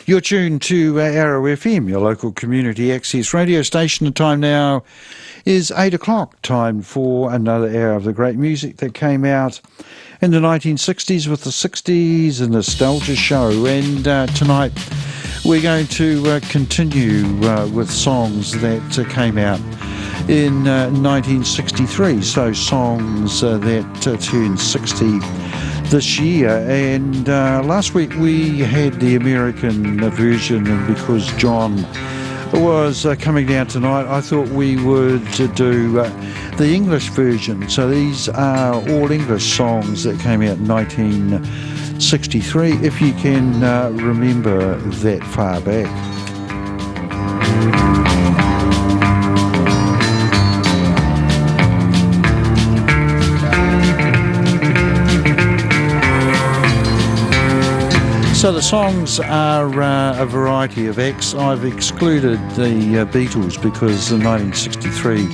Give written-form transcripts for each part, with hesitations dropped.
You're tuned to Arrow FM, your local community access radio station. The time now is 8 o'clock, time for another hour of the great music that came out in the 1960s with the 60s and Nostalgia Show. And tonight we're going to continue with songs that came out in 1963, so songs that turned 60 this year. And last week we had the American version, and because John was coming down tonight, I thought we would do the English version. So these are all English songs that came out in 1963, if you can remember that far back. So the songs are a variety of acts. I've excluded the Beatles because in 1963,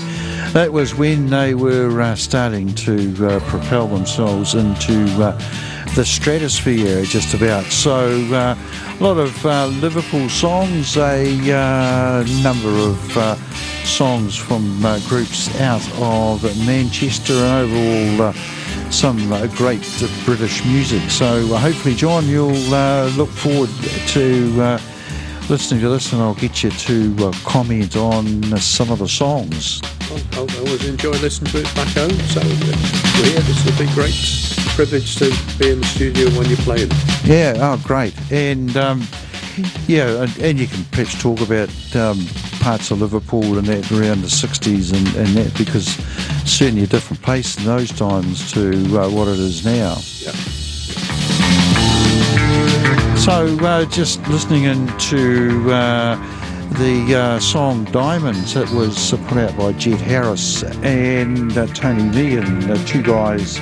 that was when they were starting to propel themselves into the stratosphere just about. So a lot of Liverpool songs, a number of songs from groups out of Manchester, and overall some great British music. So hopefully, John, you'll look forward to listening to this, and I'll get you to comment on some of the songs. I always enjoy listening to it back home, so yeah, this will be great privilege to be in the studio when you're playing. Yeah, oh great. And yeah, and you can perhaps talk about parts of Liverpool and that around the 60s and that, because certainly a different place in those times to what it is now. Yeah. So just listening into the song Diamonds, that was put out by Jet Harris and Tony Meehan, two guys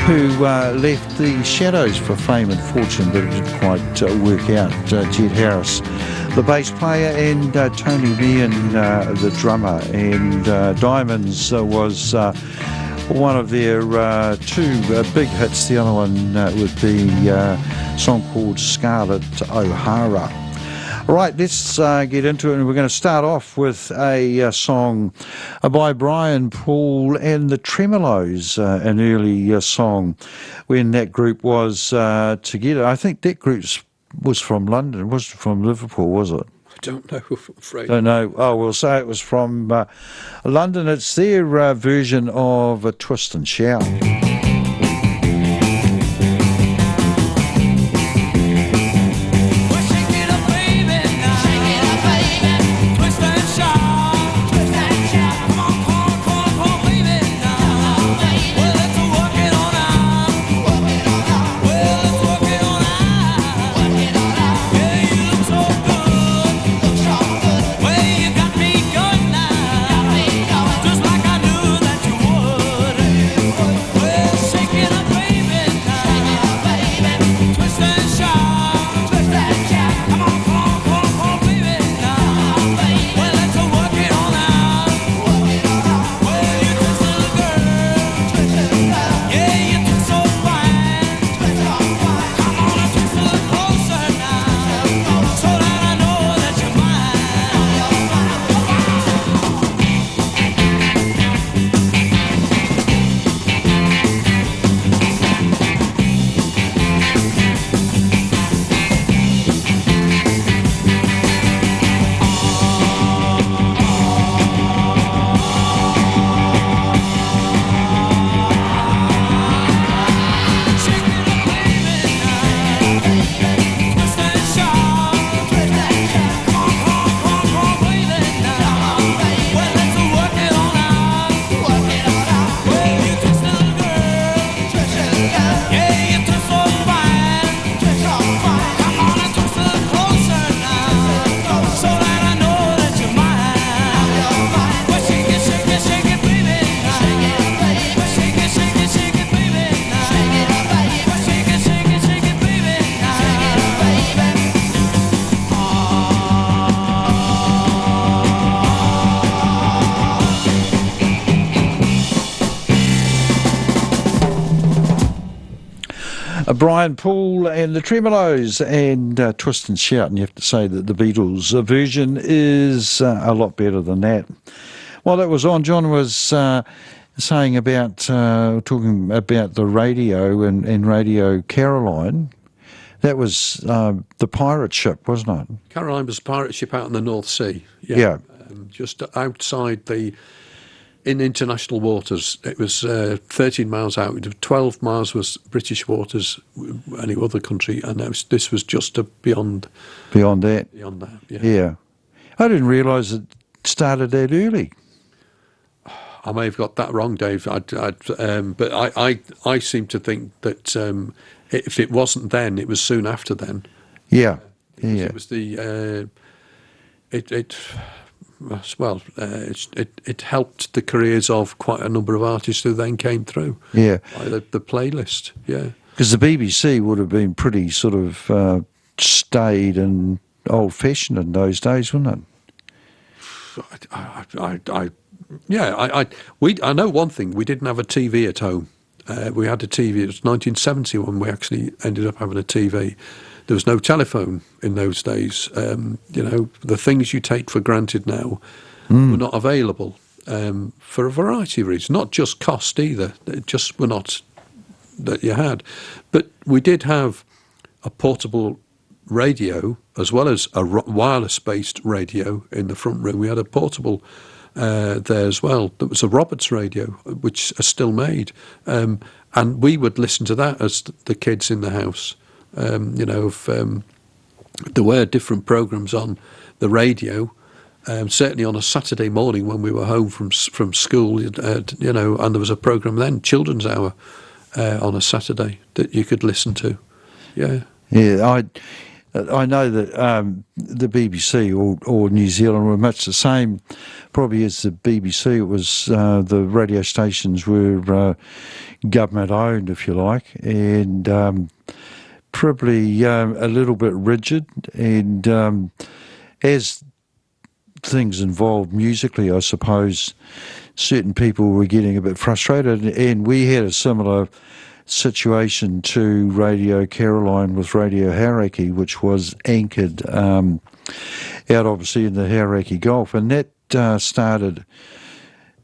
who left the Shadows for fame and fortune, but it didn't quite work out. Jet Harris, the bass player, and Tony Meehan, the drummer. And Diamonds was one of their two big hits. The other one would be a song called Scarlett O'Hara. All right, let's get into it, and we're going to start off with a song by Brian Paul and the Tremolos, an early song when that group was together. I think that group was from London. It wasn't from Liverpool, was it? I don't know, I'm afraid. Don't know. Oh, we'll say it was from London. It's their version of a Twist and Shout. Well, Brian Poole and the Tremolos and Twist and Shout, and you have to say that the Beatles version is a lot better than that. While that was on, John was saying about, talking about the radio and Radio Caroline. That was the pirate ship, wasn't it? Caroline was a pirate ship out in the North Sea. Yeah. Just outside in international waters. It was 13 miles out. 12 miles was British waters, any other country, and this was just beyond. Beyond that. Beyond that, yeah. Yeah. I didn't realise it started that early. I may have got that wrong, Dave. But I seem to think that if it wasn't then, it was soon after then. Yeah. It was it helped the careers of quite a number of artists who then came through. Yeah. By the playlist. Yeah. Because the BBC would have been pretty sort of staid and old-fashioned in those days, wouldn't it? I know one thing. We didn't have a TV at home. We had a TV. It was 1970 when we actually ended up having a TV. There was no telephone in those days. The things you take for granted now were not available for a variety of reasons. Not just cost either. It just were not that you had. But we did have a portable radio as well as a wireless-based radio in the front room. We had a portable there as well. There was a Roberts radio, which are still made. And we would listen to that as the kids in the house. There were different programmes on the radio. Certainly on a Saturday morning when we were home from school, and there was a programme then, Children's Hour, on a Saturday that you could listen to. Yeah. Yeah, I know that the BBC or New Zealand were much the same, probably as the BBC. It was the radio stations were government owned, if you like, and probably a little bit rigid. And as things involved musically, I suppose certain people were getting a bit frustrated, and we had a similar situation to Radio Caroline with Radio Hauraki, which was anchored out obviously in the Hauraki Gulf, and that started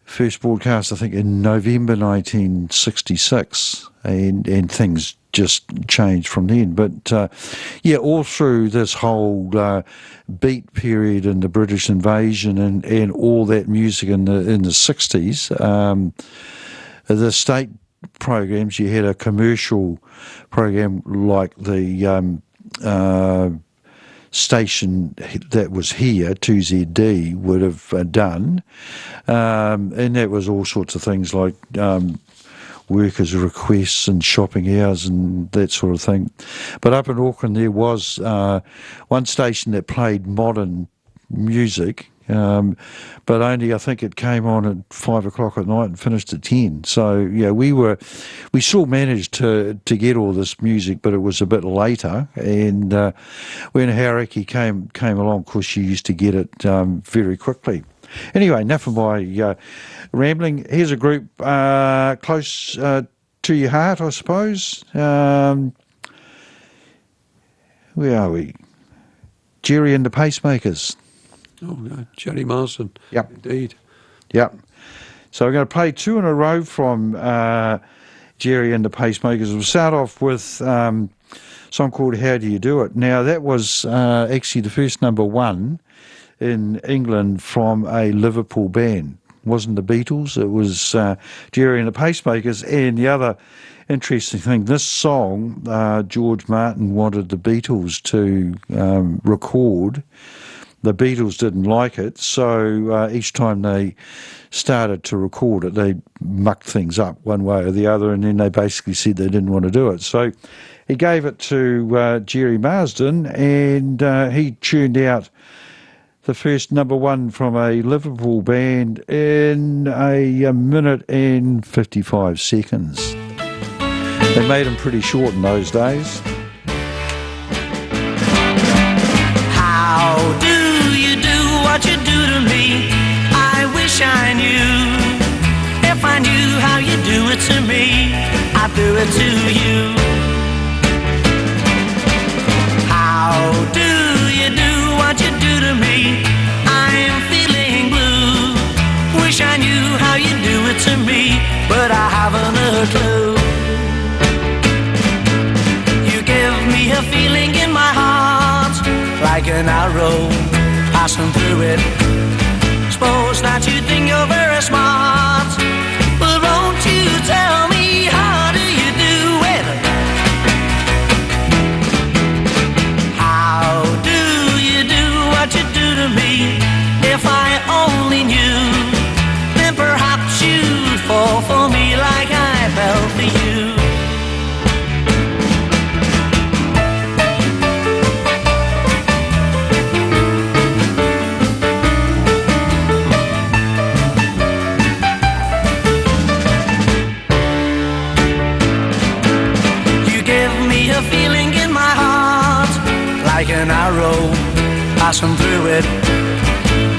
first broadcast I think in November 1966, and things just changed from then. But all through this whole beat period and the British invasion and all that music in the 60s, the state programs, you had a commercial program like the station that was here, 2ZD, would have done, and that was all sorts of things like workers' requests and shopping hours and that sort of thing. But up in Auckland there was one station that played modern music, but only I think it came on at 5 o'clock at night and finished at 10. So yeah, we still managed to get all this music, but it was a bit later. And when Hauraki came along, of course, you used to get it very quickly. Anyway, enough of my rambling. Here's a group close to your heart, I suppose. Where are we? Jerry and the Pacemakers. Oh, Jerry Marsden. Yep. Indeed. Yep. So we're going to play two in a row from Jerry and the Pacemakers. We'll start off with a song called How Do You Do It? Now, that was actually the first number one in England from a Liverpool band. It wasn't the Beatles, it was Jerry and the Pacemakers. And the other interesting thing, this song, George Martin wanted the Beatles to record. The Beatles didn't like it, so each time they started to record it, they mucked things up one way or the other, and then they basically said they didn't want to do it. So he gave it to Jerry Marsden, and he tuned out the first number one from a Liverpool band in a minute and 55 seconds. They made them pretty short in those days. How do you do what you do to me? I wish I knew. If I knew how you do it to me, I'd do it to you. what you do to me. I'm feeling blue. Wish I knew how you do it to me, but I haven't a clue. You give me a feeling in my heart, like an arrow passing through it. Suppose that you think you're very smart, but won't you tell me, how do you do it? How do you do what you do to me? If I only knew, then perhaps you'd fall for me like I fell for you. A feeling in my heart, like an arrow passing through it.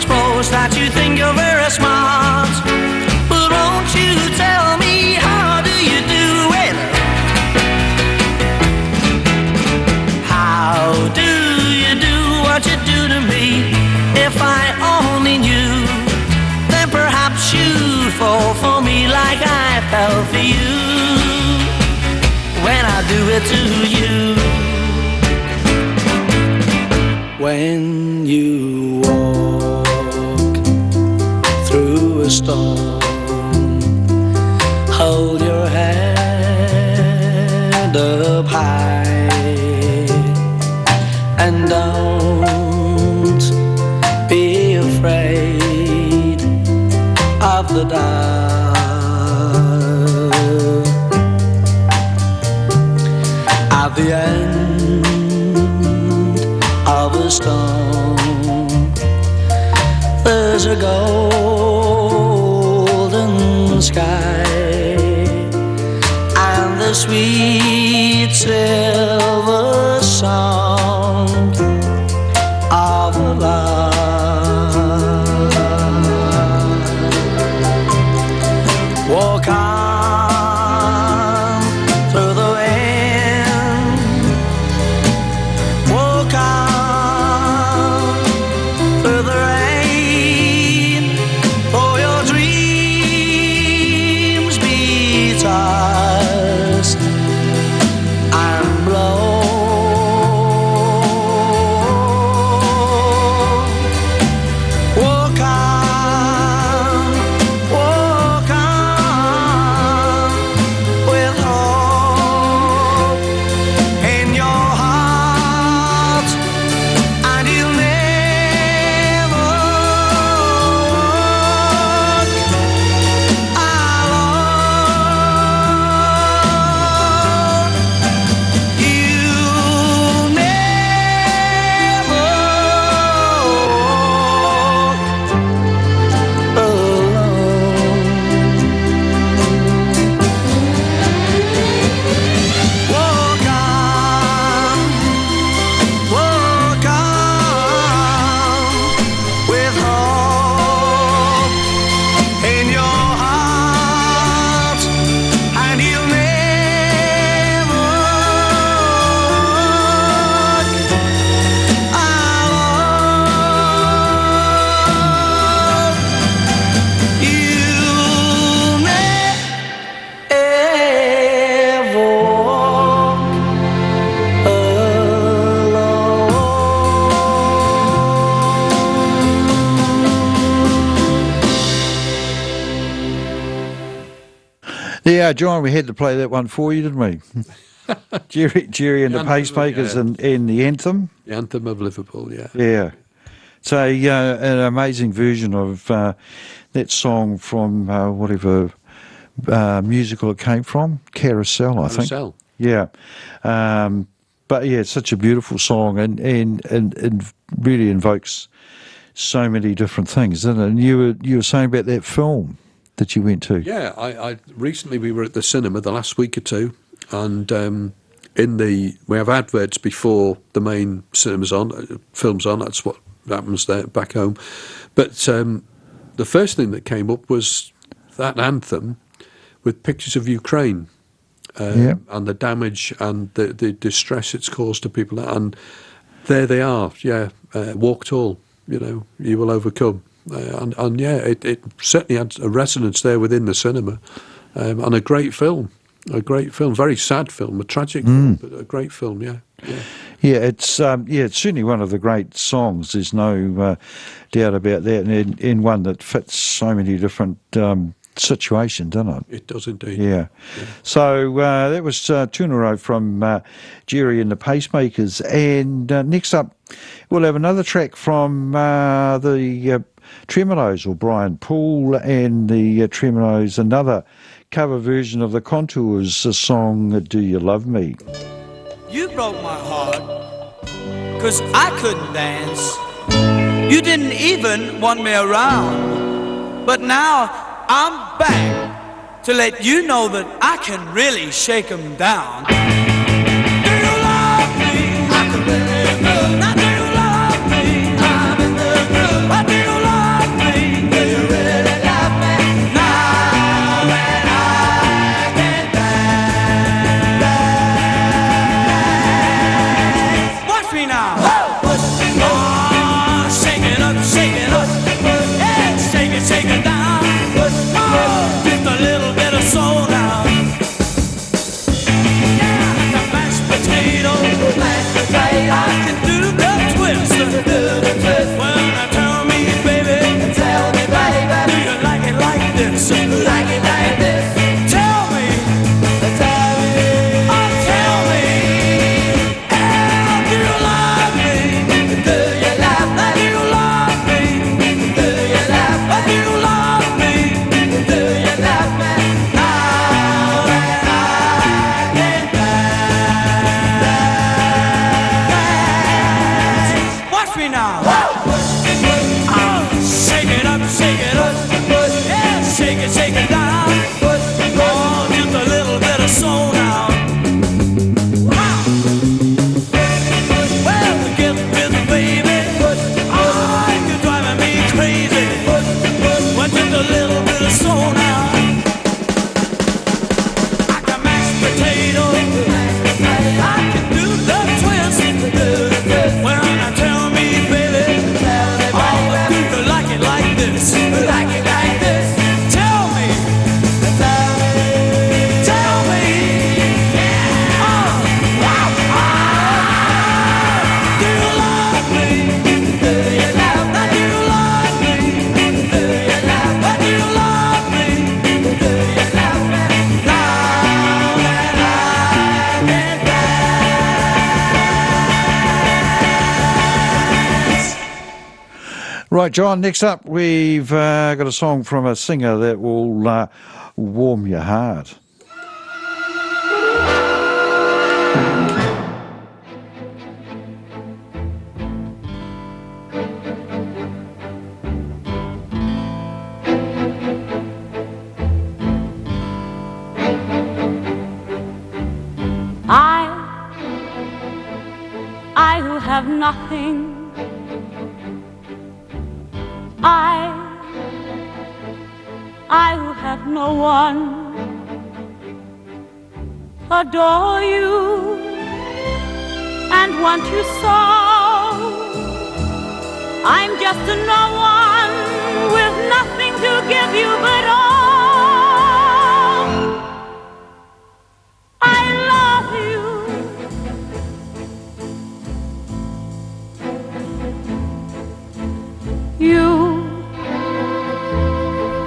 Suppose that you think you're very smart, but won't you tell me, how do you do it? How do you do what you do to me? If I only knew, then perhaps you'd fall for me like I fell for you. When I do it to you, when you walk through a storm, hold your head up high and don't be afraid of the dark. At the end of a storm, there's a golden sky and the sweet silver sound of the lark. Walk on through the Yeah, John, we had to play that one for you, didn't we? Jerry and the Pacemakers and the anthem. The anthem of Liverpool, yeah. Yeah. So an amazing version of that song from whatever musical it came from, Carousel, I think. Carousel. Yeah. But yeah, it's such a beautiful song and really invokes so many different things, doesn't it? And you were saying about that film that you went to. Yeah, I recently we were at the cinema the last week or two, and we have adverts before the main cinemas on, films on. That's what happens there back home. But the first thing that came up was that anthem with pictures of Ukraine and the damage and the distress it's caused to people. And There they are, yeah. Walk tall, you know, you will overcome. And yeah, it certainly had a resonance there within the cinema. And a great film, very sad film, a tragic film, but a great film, yeah. Yeah, it's certainly one of the great songs. There's no doubt about that, and in one that fits so many different situations, doesn't it? It does indeed. Yeah. So that was two in a row from Jerry and the Pacemakers, and next up we'll have another track from the Tremolos, or Brian Poole and the Tremolos, another cover version of the Contours, the song "Do You Love Me." You broke my heart, 'cause I couldn't dance. You didn't even want me around. But now I'm back to let you know that I can really shake 'em down. Do you love me? I can really love. Now do you love me? I'm in the groove. But do you love me? Do you really love me? Now that I can dance. Watch me now. Oh, shake it up, shake it up. Yeah, shake it down. Just a little bit of soul now. Yeah, like a mashed potato. I can do the twist. Well, now tell me, baby. Do you like it like this? Like it like this. Tell me. Oh, tell me. Do you love me? Do you love me? Do you love me? Do you love me? Do you love me? Do you love me? Now that I can dance. Watch me now. Oh, shake it up, shake it up. Yeah, shake it down. Oh, just a little bit of soul now. Wow. Well, get with me, baby. Oh, you're driving me crazy. Well, just a little bit of soul now. Like a mashed potato. I can do the twist. Well, now tell me, baby. Oh, do you like it like this? Like it like this. Tell me. Tell me. Oh, wow. Do you love me? Do you love me? Do you love me? Do you love me? Do you love me? Do you love me? Now that I can dance. Right, John, next up we've got a song from a singer that will warm your heart. I who have nothing, I who have no one, adore you and want you so. I'm just a no one with nothing to give you but all. I love you.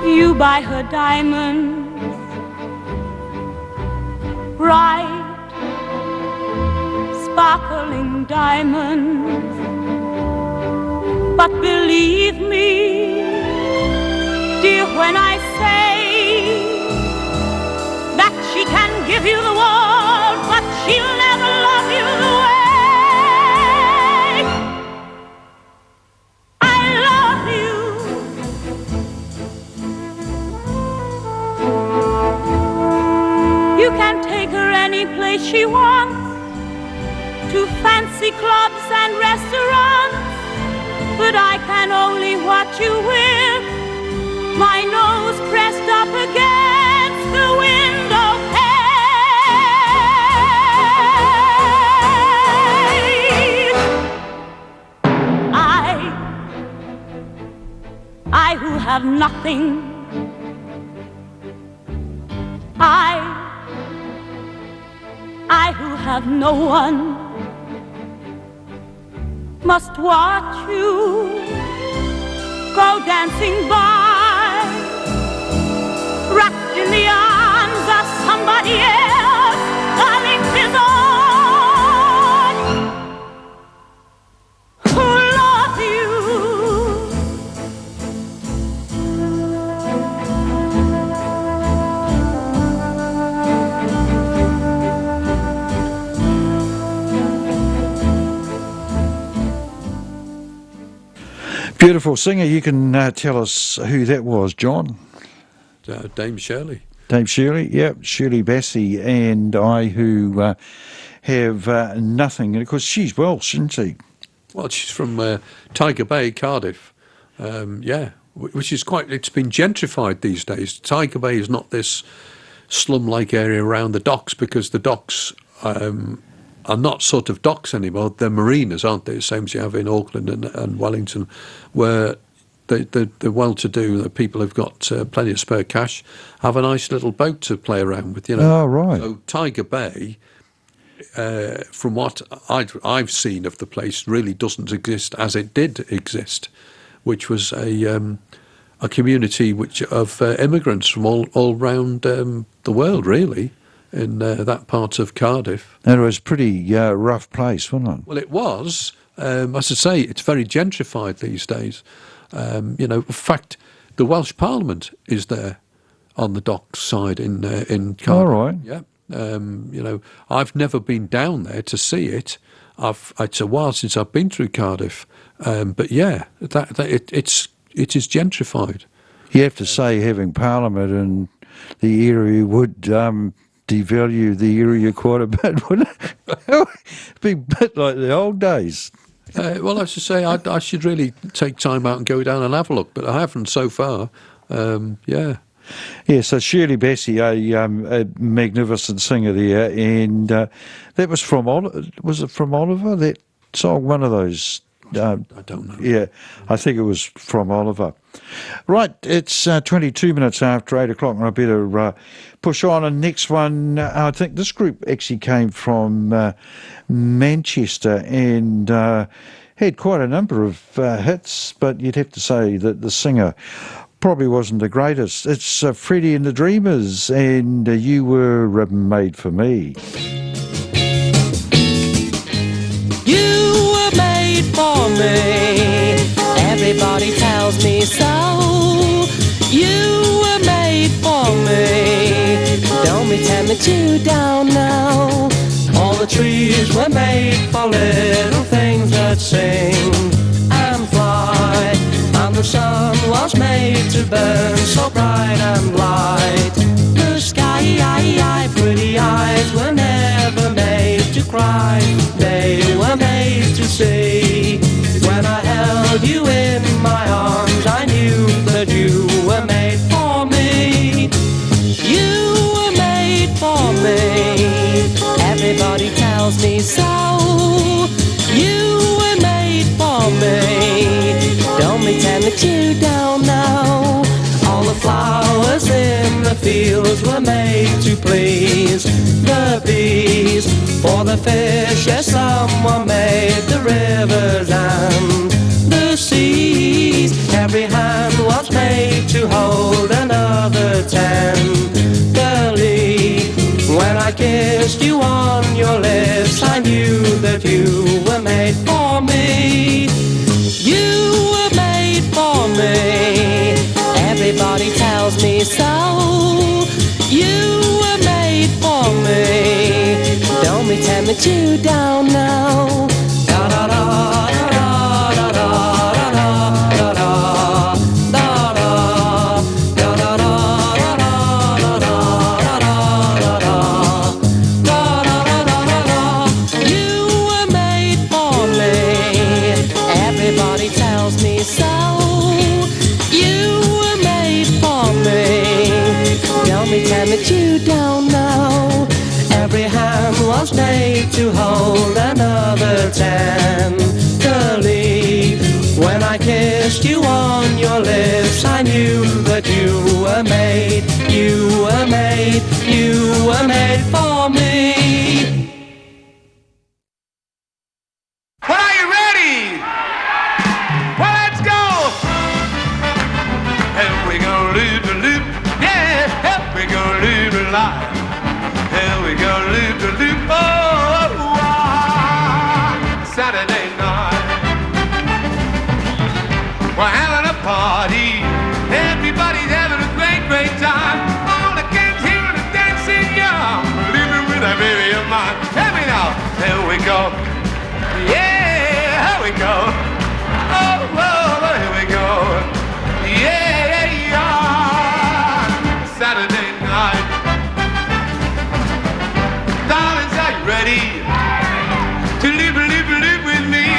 You buy her diamonds, bright, sparkling diamonds. But believe me, dear, when I say that she can give you the world, but she'll never love you the way I love you. You can take her any place she wants, to fancy clubs and restaurants, but I can only watch you with my nose pressed up against the window pane. nothing. I who have no one, must watch you go dancing by, wrapped in the arms of somebody else, darling, 'tis on, who loves you. Beautiful singer. You can tell us who that was, John. Dame Shirley. Dame Shirley, yep, Shirley Bassey, and I who have nothing. And of course, she's Welsh, isn't she? Well, she's from Tiger Bay, Cardiff. Which is it's been gentrified these days. Tiger Bay is not this slum-like area around the docks, because the docks are not sort of docks anymore. They're marinas, aren't they? The same as you have in Auckland and Wellington, where the well-to-do, the people who've got plenty of spare cash, have a nice little boat to play around with. Oh, right. So Tiger Bay, from what I've seen of the place, really doesn't exist as it did exist, which was a community of immigrants from all around the world, really, in that part of Cardiff. And it was a pretty rough place, wasn't it? Well, it was. As I say, it's very gentrified these days. In fact, the Welsh Parliament is there on the dock side in Cardiff. All right. Yeah. I've never been down there to see it. It's a while since I've been through Cardiff. But yeah, it is gentrified. You have to say having Parliament in the area would devalue the area quite a bit, wouldn't it? It'd be a bit like the old days. Well, I should say I should really take time out and go down and have a look, but I haven't so far. Yeah. Yeah, so Shirley Bassey, a magnificent singer there, and that was from was it from Oliver? That song, one of those. I don't know. Yeah, I think it was from Oliver. Right, it's 22 minutes after 8 o'clock, and I better push on. And next one, I think this group actually came from Manchester and had quite a number of hits, but you'd have to say that the singer probably wasn't the greatest. It's Freddie and the Dreamers, and You Were Made for Me. You were made for me. Everybody tells me so. You were made for me. Don't pretend that you don't know. All the trees were made for little things that sing and fly. And the sun was made to burn so bright and light. The sky, pretty eyes were never made to cry. They were made to see. When I held you in my arms, I knew that you were made for me. You were made for me. Everybody tells me so. You were made for me. Don't pretend that you don't know. All the flowers in the fields were made to please the bees. For the fish, yes, someone made the rivers and the seas. Every hand was made to hold another tenderly. When I kissed you on your lips, I knew that you were made for me. You were made for me. Everybody tells me so. You were made for me. Don't pretend that you don't know. Da da da da da da da da da da da da. You were made for me. Everybody tells me so. You were made for me. Don't pretend that you don't know. Every hand was made to hold another tenderly. When I kissed kissed you on your lips, I knew that you were made, you were made, you were made for me. Well, are you ready? Well, let's go. Here we go, loop a loop. Yeah, here we go, loop a line. Here we go, loop a loop. Oh, Saturday night. We're having a party. Everybody's having a great, great time. All the kids here and the dancing young. Leaving with that baby of mine. Help me now. Here we go. Yeah, here we go. Oh, whoa, here we go. Yeah, yeah. Saturday night. Darlings, are you ready to live with me?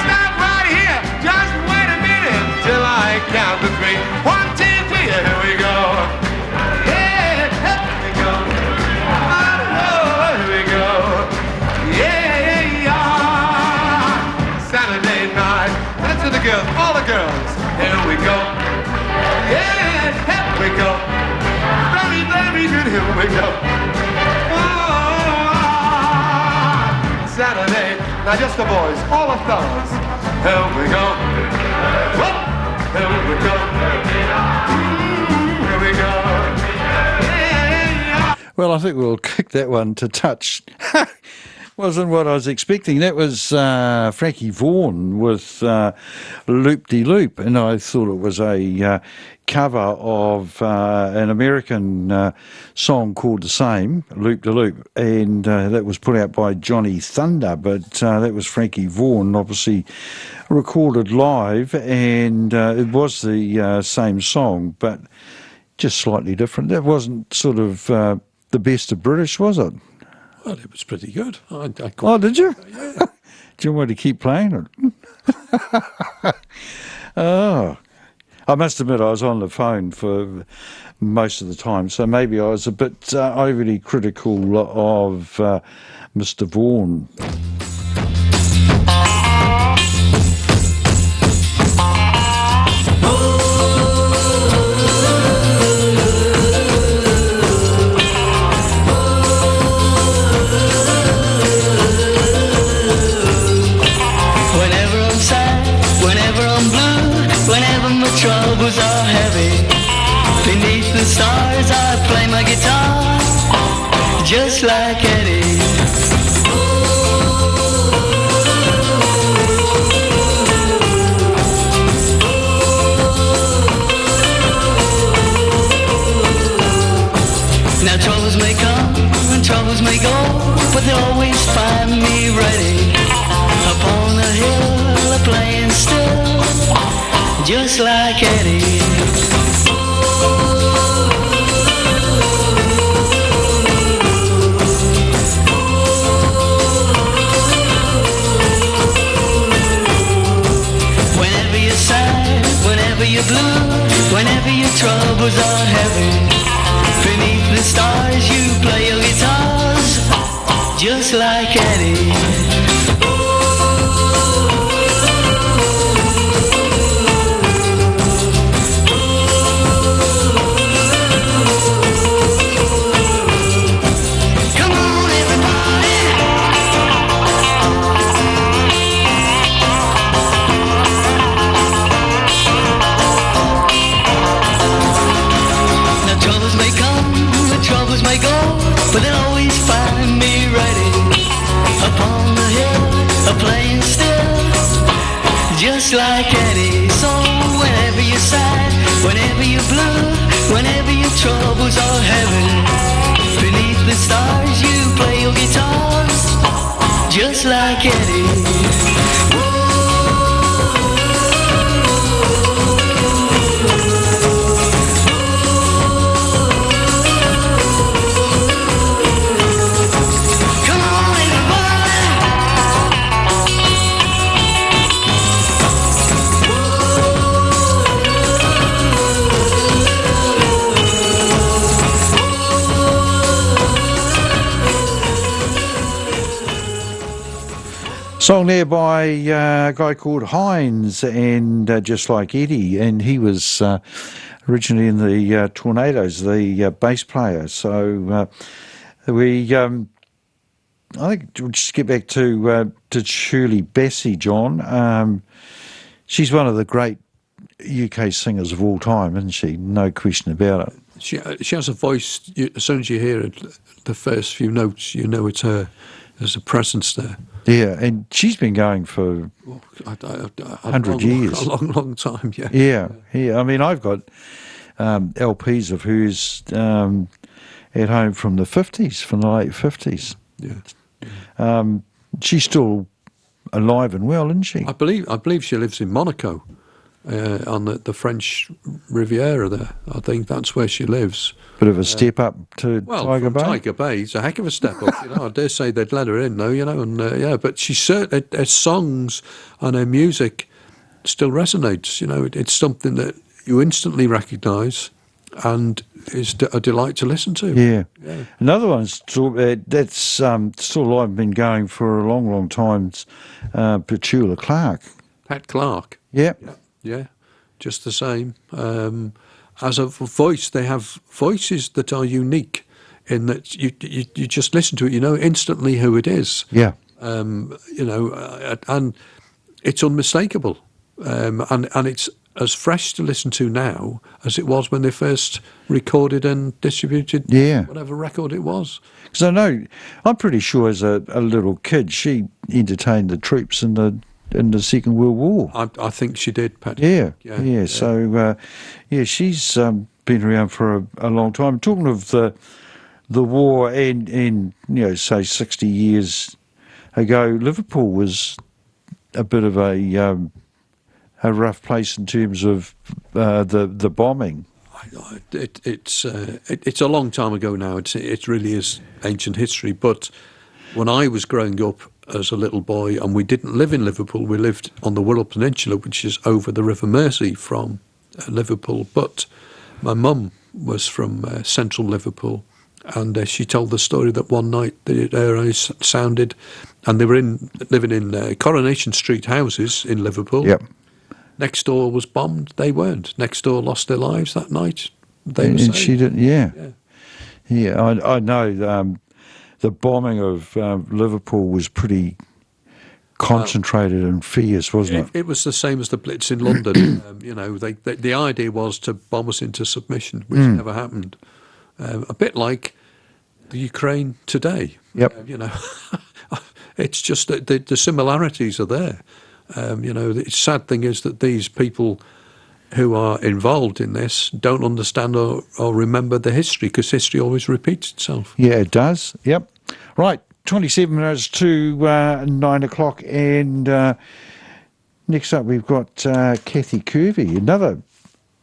Stop right here. Just wait a minute till I count to three. 1, 2, 3. Here we go. Yeah, here we go. Oh, here we go. Yeah, yeah. Saturday night. That's to the girls, all the girls. Here we go. Yeah, here we go. Very, very good. Here we go. Saturday, now just the boys, all the fellas. Here we go. Whoop. Here we go. Here we go. Yeah. Well, I think we'll kick that one to touch. Wasn't what I was expecting. That was Frankie Vaughan with Loop-de-Loop, and I thought it was a cover of an American song called the same, Loop-de-Loop, and that was put out by Johnny Thunder, but that was Frankie Vaughan, obviously recorded live, and it was the same song, but just slightly different. That wasn't sort of the best of British, was it? Well, it was pretty good. Oh, did you? Yeah. Do you want me to keep playing it? Oh. I must admit I was on the phone for most of the time, so maybe I was a bit overly critical of Mr. Vaughan. Troubles are heavy. Beneath the stars I play my guitar, just like Eddie. Now troubles may come and troubles may go, but they always find me ready. Up on the hill, playing still, just like Eddie. Whenever you're sad, whenever you're blue, whenever your troubles are heavy, beneath the stars you play your guitars, just like Eddie. But they'll always find me ready upon the hill, playing still, just like Eddie. So whenever you're sad, whenever you're blue, whenever your troubles are heavy, beneath the stars you play your guitars, just like Eddie. Song there by a guy called Hines, and Just Like Eddie, and he was originally in the Tornadoes, the bass player. So I think we'll just get back to Shirley Bassey, John. She's one of the great UK singers of all time, isn't she? No question about it. She has a voice. As soon as you hear it, the first few notes, you know it's her. There's a presence there. Yeah, and she's been going for 100 years. A long time, yeah. Yeah. I mean, I've got LPs of hers at home from the 50s, from the late 50s. Yeah. She's still alive and well, isn't she? I believe she lives in Monaco, on the French Riviera there. I think that's where she lives. Bit of a step up to Tiger Bay. Tiger Bay, it's a heck of a step up. I dare say they'd let her in, though. And but she certainly, her songs and her music still resonates. It's something that you instantly recognise and is a delight to listen to. Yeah. Another one's that's still alive, been going for a long time. Petula Clark. Pat Clark. Yeah. Yeah, just the same. As a voice, they have voices that are unique in that you just listen to it, you know instantly who it is. Yeah. And it's unmistakable. And it's as fresh to listen to now as it was when they first recorded and distributed whatever record it was. Because I know, I'm pretty sure as a little kid, she entertained the troops in the Second World War. I think she did, Pat. Yeah. So, she's been around for a long time. Talking of the war, and say 60 years ago, Liverpool was a bit of a rough place in terms of the bombing. It's a long time ago now. It really is ancient history. But when I was growing up as a little boy, and we didn't live in Liverpool, we lived on the Wirral Peninsula, which is over the River Mersey from Liverpool. But my mum was from central Liverpool, and she told the story that one night her eyes sounded, and they were living in Coronation Street houses in Liverpool. Yep. Next door was bombed. They weren't. Next door lost their lives that night. They were and she saved. did. Yeah. I know. The bombing of Liverpool was pretty concentrated and fierce, wasn't it? It was the same as the Blitz in London. The idea was to bomb us into submission, which never happened. A bit like the Ukraine today. Yep. It's just that the similarities are there. The sad thing is that these people who are involved in this don't understand or remember the history, because history always repeats itself. Yeah, it does. Yep. Right, 27 minutes to 9 o'clock, and next up we've got Kathy Kirby, another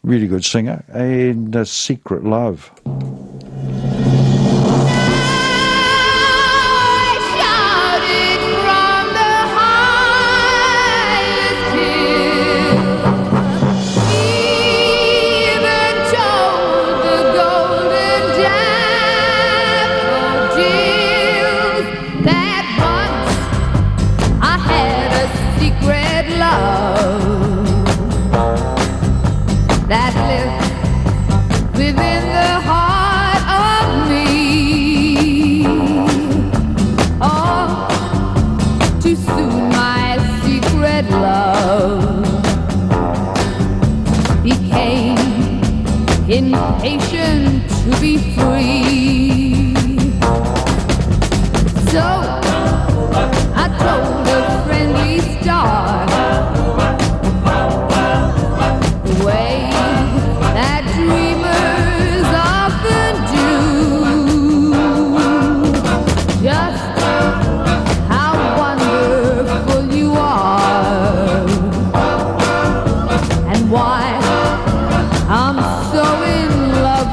really good singer, and Secret Love. That lives within the heart of me. Oh, too soon my secret love became impatient to be free. So I told a friendly star the way that dreamers often do, just how wonderful you are, and why I'm so in love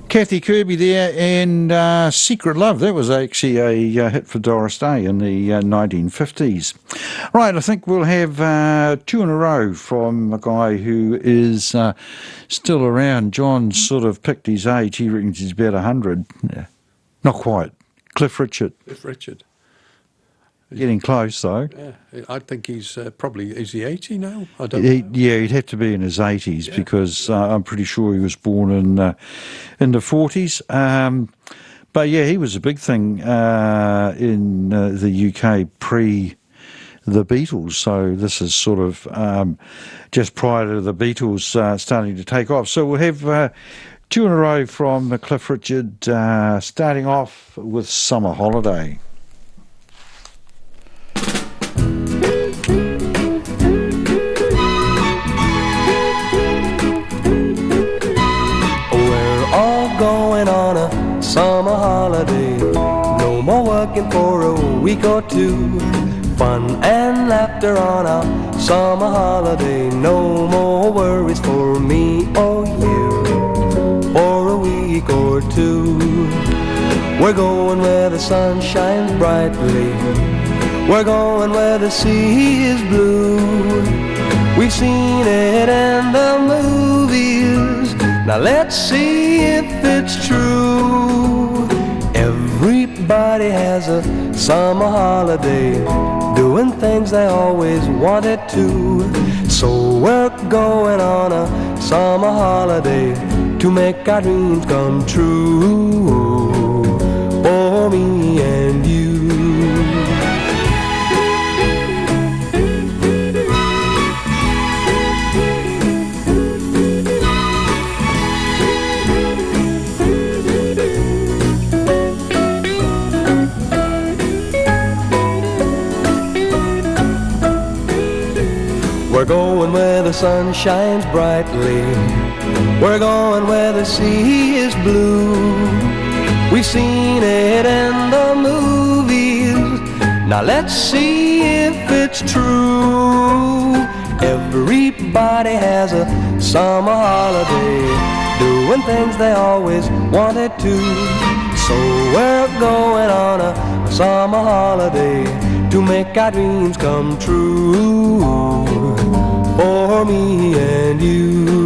Kathy Kirby there, and Secret Love. That was actually a hit for Doris Day in the 1950s. Right, I think we'll have two in a row from a guy who is still around. John sort of picked his age. He reckons he's about 100. Yeah. Not quite. Cliff Richard. Cliff Richard. Getting close, though. Yeah, I think he's probably, is he 80 now? I don't know. Yeah, he'd have to be in his 80s because I'm pretty sure he was born in the 40s. But yeah, he was a big thing in the UK pre the Beatles. So this is sort of just prior to the Beatles starting to take off. So we'll have two in a row from Cliff Richard, starting off with Summer Holiday. Going on a summer holiday, no more working for a week or two. Fun and laughter on a summer holiday, no more worries for me or you for a week or two. We're going where the sun shines brightly, we're going where the sea is blue. We've seen it in the movies, now let's see if it's true. Everybody has a summer holiday, doing things they always wanted to. So we're going on a summer holiday to make our dreams come true for me and you. We're going where the sun shines brightly, we're going where the sea is blue. We've seen it in the movies, now let's see if it's true. Everybody has a summer holiday, doing things they always wanted to. So we're going on a summer holiday to make our dreams come true for me and you.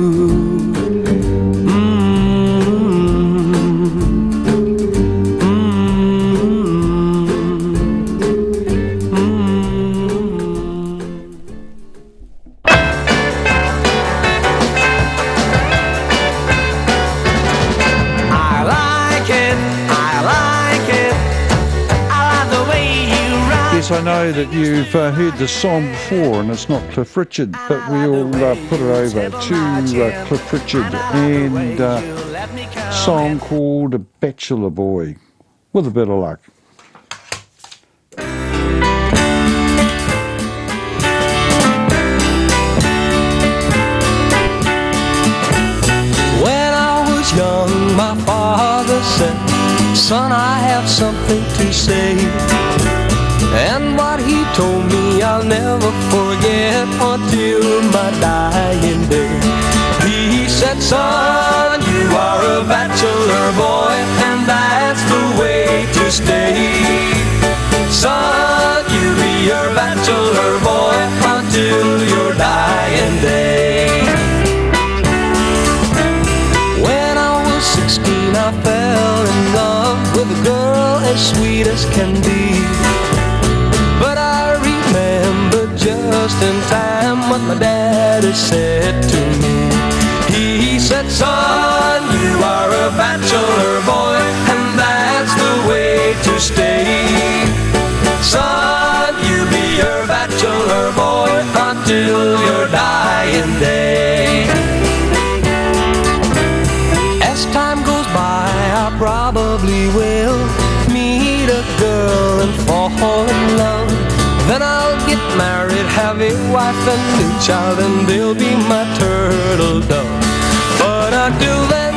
I know that you've heard the song before, and it's not Cliff Richard, but we'll put it over to Cliff Richard and a song called Bachelor Boy, with a bit of luck. When I was young, my father said, son, I have something to say. And what he told me I'll never forget until my dying day. He said, son, you are a bachelor boy, and that's the way to stay. Son, you be your bachelor boy until your dying day. When I was 16, I fell in love with a girl as sweet as can be. But I remember just in time what my daddy said to me. He said, son, you are a bachelor boy, and that's the way to stay. Son, you be your bachelor boy until your dying day. As time goes by, I probably will meet a girl and fall in love. Then I'll get married, have a wife and a child, and they'll be my turtle dove. But until then,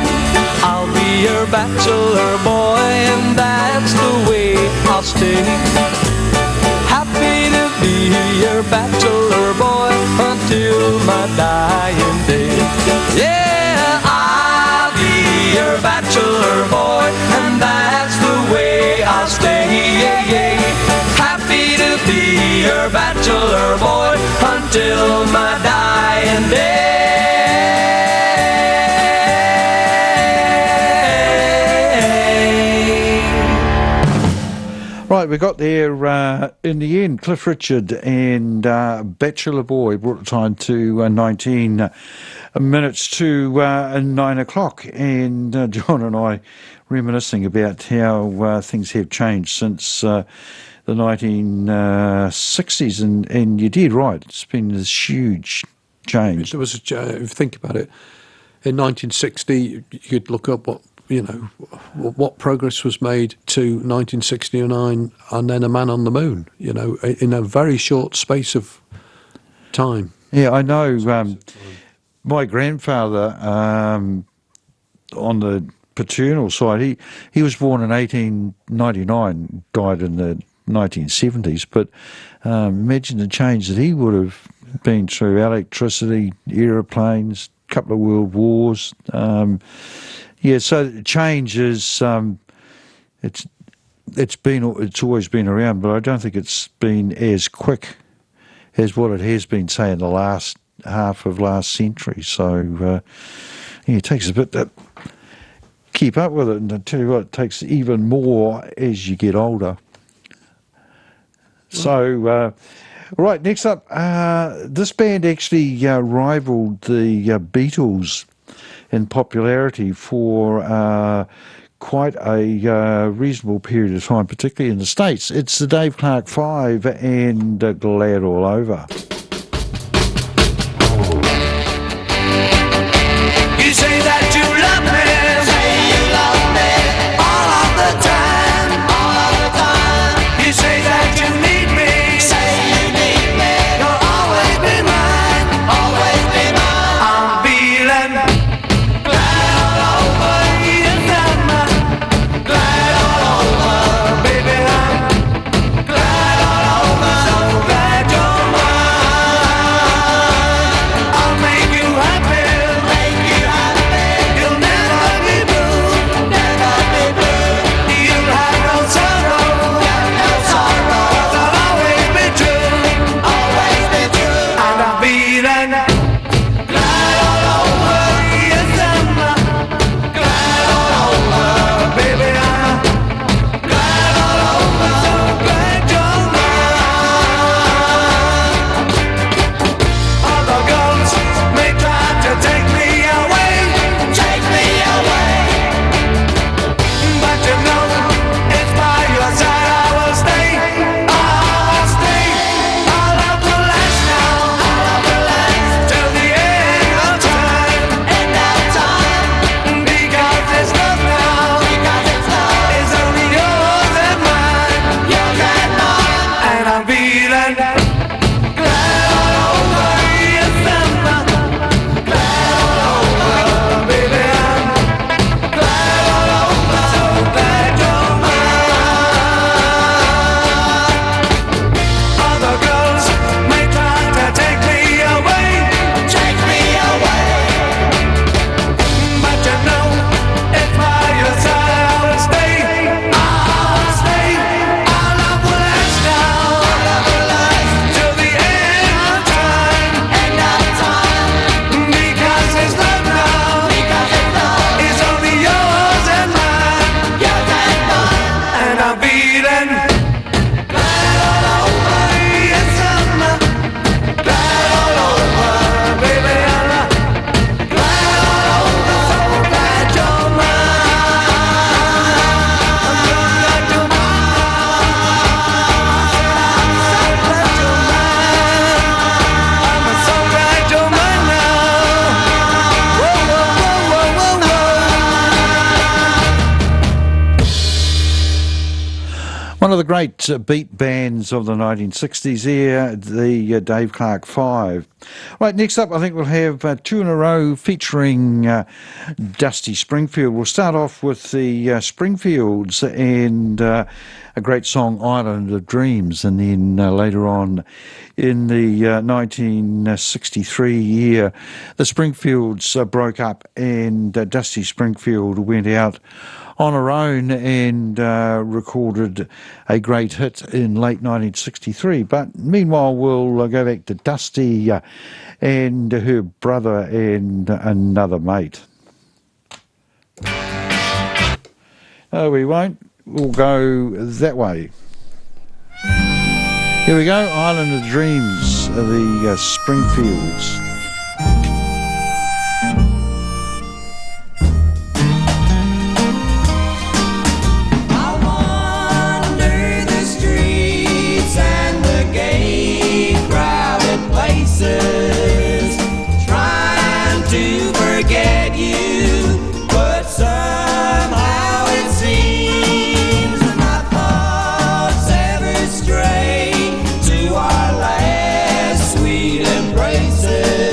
I'll be be your bachelor boy, and that's the way I'll stay. Happy to be your bachelor boy until my dying day. Yeah, I'll be your bachelor boy, and that's the way I'll stay. Yeah, yeah. Happy to be your bachelor boy until my dying day. Right, we got there in the end. Cliff Richard and Bachelor Boy brought the time to 19 minutes to 9 o'clock. And John and I reminiscing about how things have changed since the 1960s. And you did, right. It's been this huge change. There was if you think about it, in 1960, you could look up what progress was made to 1969, and then a man on the moon. In a very short space of time. Yeah, I know. My grandfather, on the paternal side, he was born in 1899, died in the 1970s. But imagine the change that he would have been through: electricity, aeroplanes, couple of world wars. Yeah, so change is it's always been around, but I don't think it's been as quick as what it has been, say, in the last half of last century. So it takes a bit to keep up with it, and I tell you what, it takes even more as you get older. So, right, next up, this band actually rivaled the Beatles in popularity for quite a reasonable period of time, particularly in the States. It's the Dave Clark Five and Glad All Over. You say that you love me, say you love me all of the time, all of the time. You say that you need me, say you need me. You'll always be mine, always be mine. I'm feeling glad all over, yes I'm glad all over, baby I'm glad all over, so glad you're mine. I'll make you happy. You'll never be blue, never be blue. You'll have no sorrow, no sorrow. 'Cause I'll always be true, always be true. And I'm feeling glad all over, yes I'm glad all over, baby I'm glad all over, so glad you're mine. Other girls may try to take me away, but you know, it's by your side I will stay, I'll stay. Our love will last now, till the end of time, because this love now, is only yours and mine, and I'm feeling glad all over, yes I'm glad all over, baby I'm glad all over, so glad you're mine. Other girls may try to take me away, but you know, it's by your side I will stay, I'll stay. Our love will last now, great beat bands of the 1960s here, the Dave Clark Five. Right, next up I think we'll have two in a row featuring Dusty Springfield. We'll start off with the Springfields and a great song, Island of Dreams, and then later on in the 1963 year, the Springfields broke up and Dusty Springfield went out on her own and recorded a great hit in late 1963. But meanwhile, we'll go back to Dusty and her brother and another mate. Oh, we won't. We'll go that way. Here we go, Island of Dreams, the Springfields. Trying to forget you, but somehow it seems my thoughts ever stray to our last sweet embraces.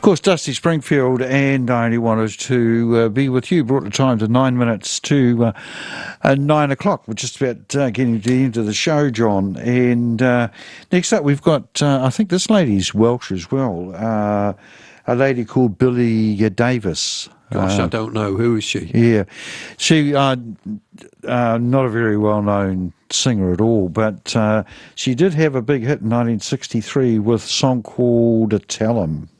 course, Dusty Springfield, and I only wanted to be with you. Brought the time to 9 minutes to 9 o'clock. We're just about getting to the end of the show, John. And next up, we've got, I think this lady's Welsh as well, a lady called Billy Davis. Gosh, I don't know. Who is she? Yeah. She, not a very well-known singer at all, but she did have a big hit in 1963 with a song called Tell 'Em.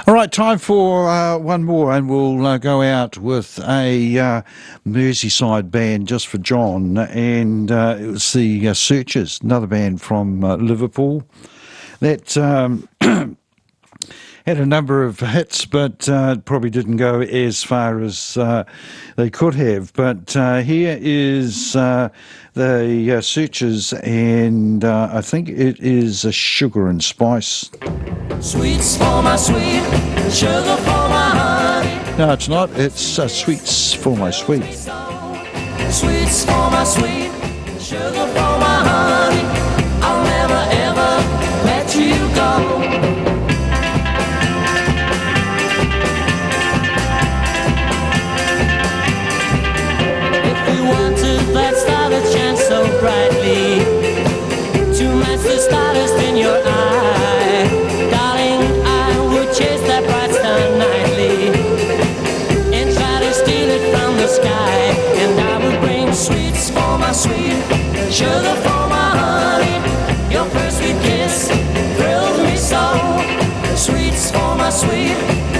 All right, time for one more, and we'll go out with a Merseyside band just for John, and it was the Searchers, another band from Liverpool that had a number of hits, but probably didn't go as far as they could have. But here is the Searchers, and I think it is a Sugar and Spice. Sweets for my sweet, sugar for my honey. No, it's not. It's Sweets for My Sweet. Sweets for my sweet, sugar for my honey. I'll never ever let you go. That star that shines so brightly, to match the stardust in your eye, darling, I would chase that bright star nightly and try to steal it from the sky. And I would bring sweets for my sweet, sugar for my honey. Your first sweet kiss thrilled me so. Sweets for my sweet,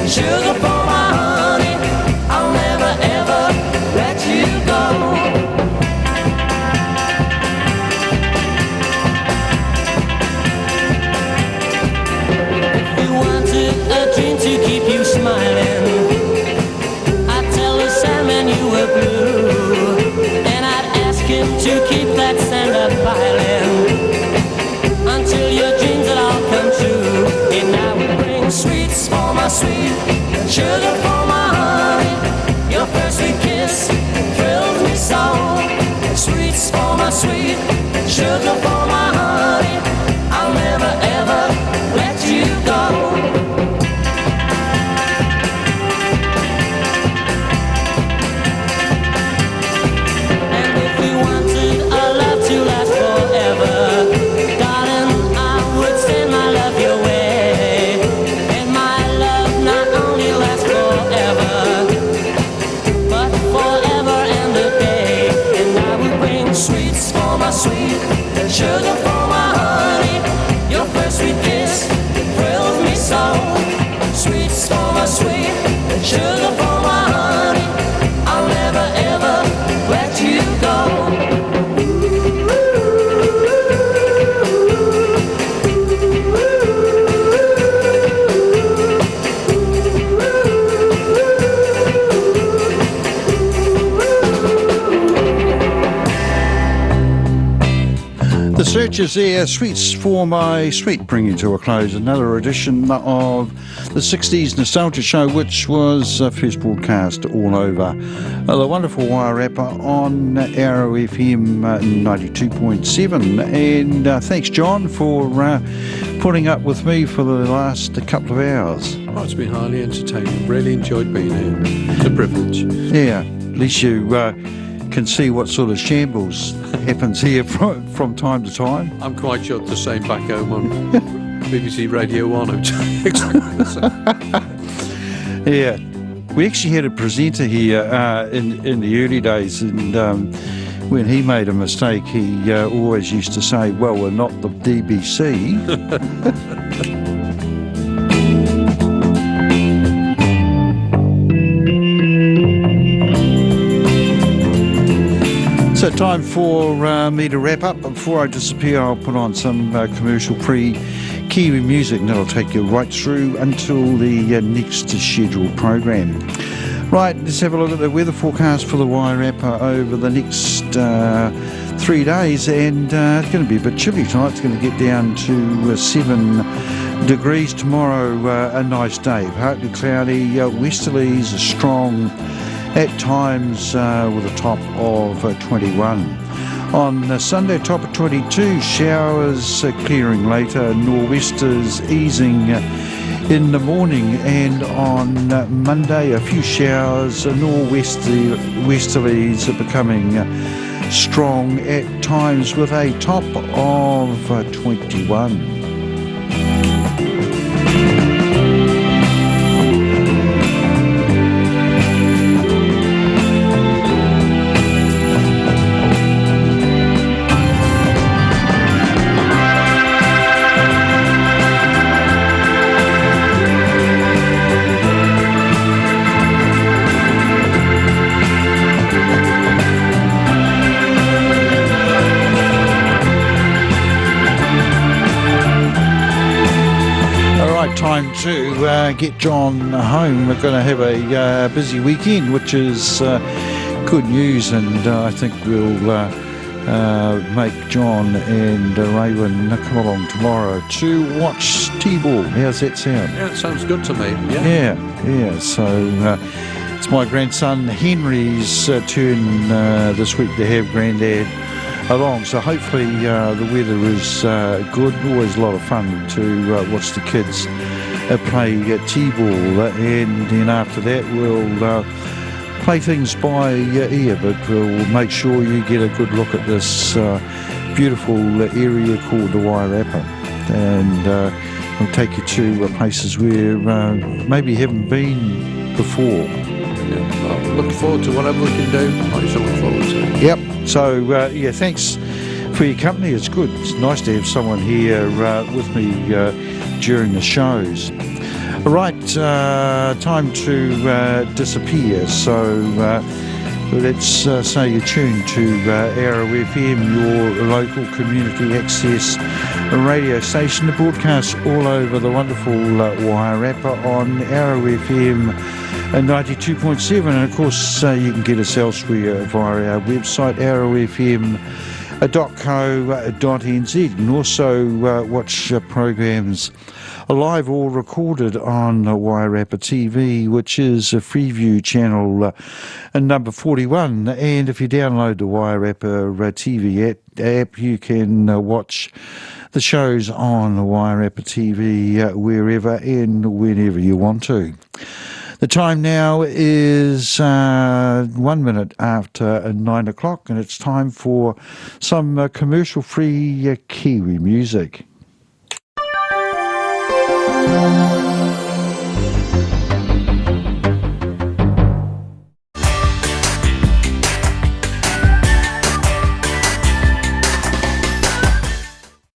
sugar for my honey. I'll never ever let you go. A dream to keep you smiling, I'd tell the Sandman you were blue, and I'd ask him to keep that sand up piling until your dreams would all come true. And I would bring sweets for my sweet, sugar for my honey. Your first sweet kiss thrilled me so. Sweets for my sweet, sugar for my honey. I'll never ever let you go. Forever. The Searchers there, Sweets for My Sweet, bringing to a close another edition of the 60s Nostalgia Show, which was first broadcast all over the wonderful Wairarapa on Arrow FM 92.7. And thanks, John, for putting up with me for the last couple of hours. Oh, it's been highly entertaining. Really enjoyed being here. It's a privilege. Yeah, at least you can see what sort of shambles happens here from time to time. I'm quite sure it's the same back home on BBC Radio 1. Exactly the same. Yeah, we actually had a presenter here in the early days, and when he made a mistake, he always used to say, "Well, we're not the BBC." So time for me to wrap up. Before I disappear, I'll put on some commercial-free Kiwi music, and that'll take you right through until the next scheduled program. Right, let's have a look at the weather forecast for the Wairarapa over the next 3 days, and it's going to be a bit chilly tonight. It's going to get down to 7 degrees tomorrow. A nice day, partly cloudy, westerlies are strong at times with a top of 21. On Sunday, top of 22, showers clearing later, nor'westers easing in the morning, and on Monday, a few showers, nor'westerlies are becoming strong at times with a top of 21. Time to get John home. We're going to have a busy weekend, which is good news, and I think we'll make John and Raywin come along tomorrow to watch T-ball. How's that sound? Yeah, it sounds good to me. Yeah. So it's my grandson Henry's turn this week to have Grandad along, so hopefully the weather is good. Always a lot of fun to watch the kids play T-ball, and then after that we'll play things by ear, but we'll make sure you get a good look at this beautiful area called the Wairarapa, and we'll take you to places where maybe you haven't been before. Yeah, well, look forward to whatever we can do. I shall look forward to it. Yep. So thanks for your company. It's good. It's nice to have someone here with me during the shows. Right, time to disappear. So let's say you're tuned to Arrow FM, your local community access radio station, to broadcast all over the wonderful Wairarapa on Arrow FM 92.7, and of course you can get us elsewhere via our website arrowfm.co.nz. You can also watch programs live or recorded on Wairarapa TV, which is a Freeview channel number 41, and if you download the Wairarapa TV app, you can watch the shows on Wairarapa TV wherever and whenever you want to. The time now is 1 minute after 9 o'clock, and it's time for some commercial-free Kiwi music.